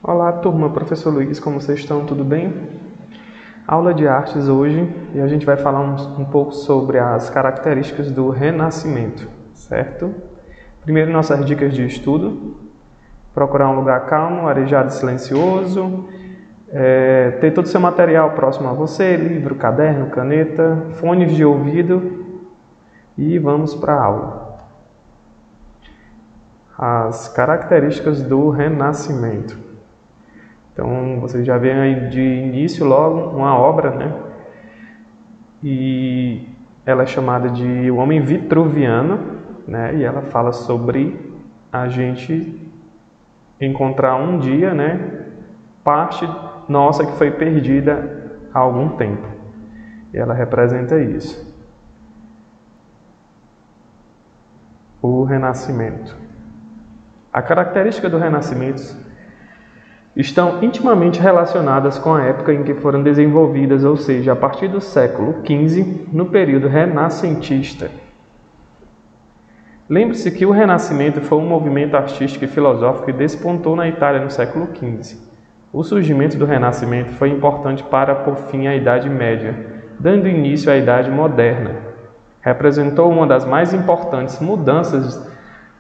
Olá, turma, professor Luiz, como vocês estão? Tudo bem? Aula de artes hoje e a gente vai falar um pouco sobre as características do Renascimento, certo? Primeiro, nossas dicas de estudo. Procurar um lugar calmo, arejado e silencioso. Ter todo o seu material próximo a você, livro, caderno, caneta, fones de ouvido e vamos para a aula. As características do Renascimento. Então, vocês já veem aí de início logo uma obra, né? E ela é chamada de O Homem Vitruviano, né? E ela fala sobre a gente encontrar um dia, né? Parte nossa que foi perdida há algum tempo. E ela representa isso. O Renascimento. A característica do Renascimento estão intimamente relacionadas com a época em que foram desenvolvidas, ou seja, a partir do século XV, no período renascentista. Lembre-se que o Renascimento foi um movimento artístico e filosófico que despontou na Itália no século XV. O surgimento do Renascimento foi importante para pôr fim à Idade Média, dando início à Idade Moderna. Representou uma das mais importantes mudanças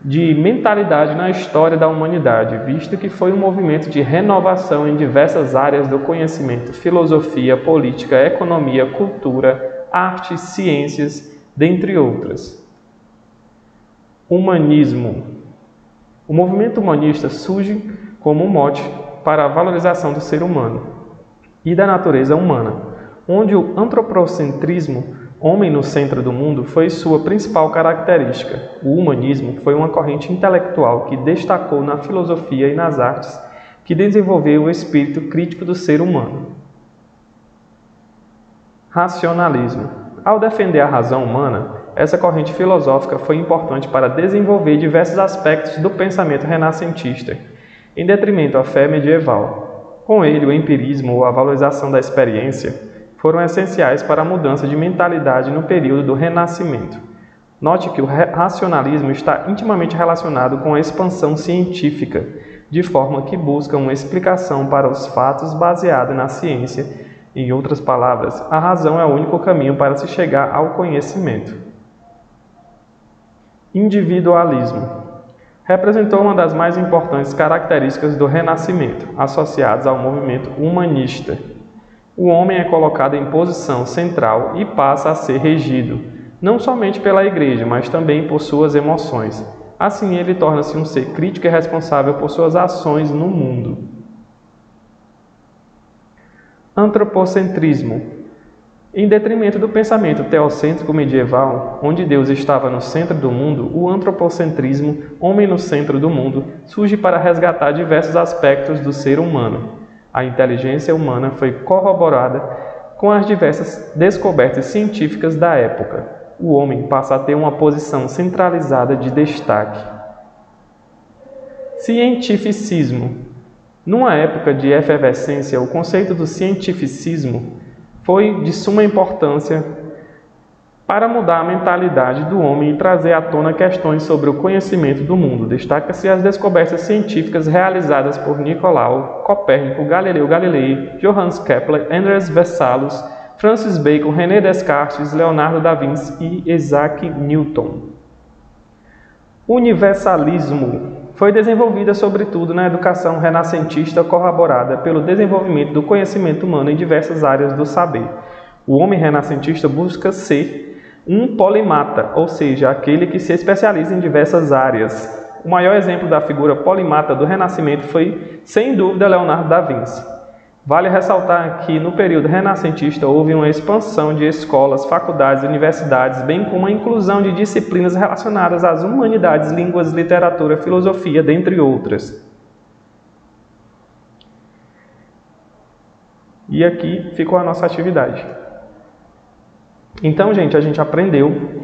de mentalidade na história da humanidade, visto que foi um movimento de renovação em diversas áreas do conhecimento, filosofia, política, economia, cultura, artes, ciências, dentre outras. Humanismo. O movimento humanista surge como um mote para a valorização do ser humano e da natureza humana, onde o antropocentrismo, homem no centro do mundo, foi sua principal característica. O humanismo foi uma corrente intelectual que destacou na filosofia e nas artes, que desenvolveu o espírito crítico do ser humano. Racionalismo. Ao defender a razão humana, essa corrente filosófica foi importante para desenvolver diversos aspectos do pensamento renascentista, em detrimento à fé medieval. Com ele, o empirismo ou a valorização da experiência foram essenciais para a mudança de mentalidade no período do Renascimento. Note que o racionalismo está intimamente relacionado com a expansão científica, de forma que busca uma explicação para os fatos baseada na ciência. Em outras palavras, a razão é o único caminho para se chegar ao conhecimento. Individualismo. Representou uma das mais importantes características do Renascimento, associadas ao movimento humanista. O homem é colocado em posição central e passa a ser regido, não somente pela Igreja, mas também por suas emoções. Assim, ele torna-se um ser crítico e responsável por suas ações no mundo. Antropocentrismo. Em detrimento do pensamento teocêntrico medieval, onde Deus estava no centro do mundo, o antropocentrismo, homem no centro do mundo, surge para resgatar diversos aspectos do ser humano. A inteligência humana foi corroborada com as diversas descobertas científicas da época. O homem passa a ter uma posição centralizada de destaque. Cientificismo. Numa época de efervescência, o conceito do cientificismo foi de suma importância para mudar a mentalidade do homem e trazer à tona questões sobre o conhecimento do mundo. Destaca-se as descobertas científicas realizadas por Nicolau Copérnico, Galileu Galilei, Johannes Kepler, Andreas Vesalius, Francis Bacon, René Descartes, Leonardo da Vinci e Isaac Newton. Universalismo. Foi desenvolvida sobretudo na educação renascentista, corroborada pelo desenvolvimento do conhecimento humano em diversas áreas do saber. O homem renascentista busca ser um polimata, ou seja, aquele que se especializa em diversas áreas. O maior exemplo da figura polimata do Renascimento foi, sem dúvida, Leonardo da Vinci. Vale ressaltar que, no período renascentista, houve uma expansão de escolas, faculdades e universidades, bem como a inclusão de disciplinas relacionadas às humanidades, línguas, literatura, filosofia, dentre outras. E aqui ficou a nossa atividade. Então, gente, a gente aprendeu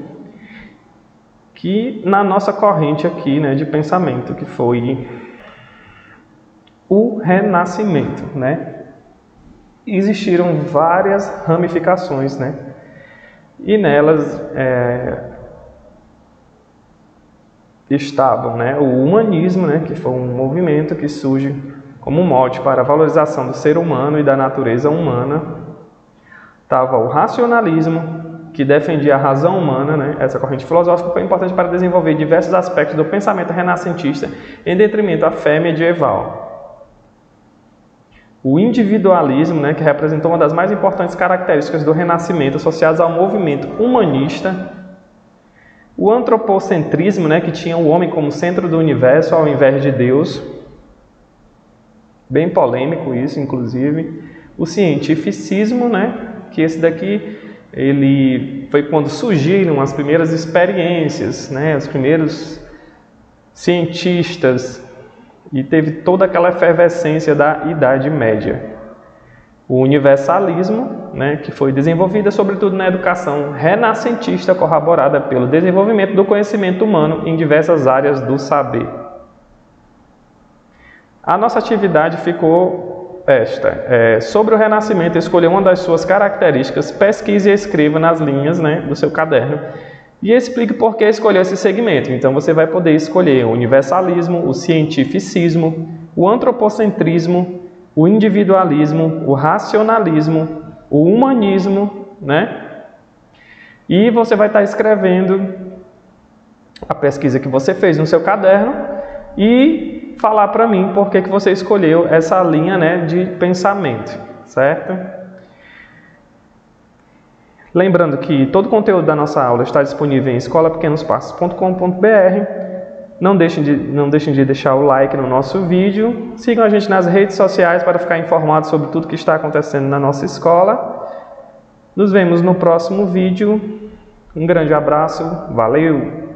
que na nossa corrente aqui, né, de pensamento, que foi o Renascimento, né, existiram várias ramificações, né, e nelas estavam, né, o humanismo, né, que foi um movimento que surge como mote para a valorização do ser humano e da natureza humana. Estava o racionalismo, que defendia a razão humana, né? Essa corrente filosófica foi importante para desenvolver diversos aspectos do pensamento renascentista, em detrimento à fé medieval. O individualismo, né, que representou uma das mais importantes características do Renascimento associadas ao movimento humanista. O antropocentrismo, né, que tinha o homem como centro do universo ao invés de Deus. Bem polêmico isso, inclusive. O cientificismo, né, que esse daqui ele foi quando surgiram as primeiras experiências, né, os primeiros cientistas, e teve toda aquela efervescência da Idade Média. O universalismo, né, que foi desenvolvida sobretudo na educação renascentista, corroborada pelo desenvolvimento do conhecimento humano em diversas áreas do saber. A nossa atividade ficou esta. Sobre o Renascimento, escolher uma das suas características, pesquise e escreva nas linhas, né, do seu caderno e explique por que escolheu esse segmento. Então você vai poder escolher o universalismo, o cientificismo, o antropocentrismo, o individualismo, o racionalismo, o humanismo, né? E você vai estar escrevendo a pesquisa que você fez no seu caderno e falar para mim por que você escolheu essa linha, né, de pensamento, certo? Lembrando que todo o conteúdo da nossa aula está disponível em escolapequenospassos.com.br. Não deixem de deixar o like no nosso vídeo. Sigam a gente nas redes sociais para ficar informados sobre tudo que está acontecendo na nossa escola. Nos vemos no próximo vídeo. Um grande abraço. Valeu!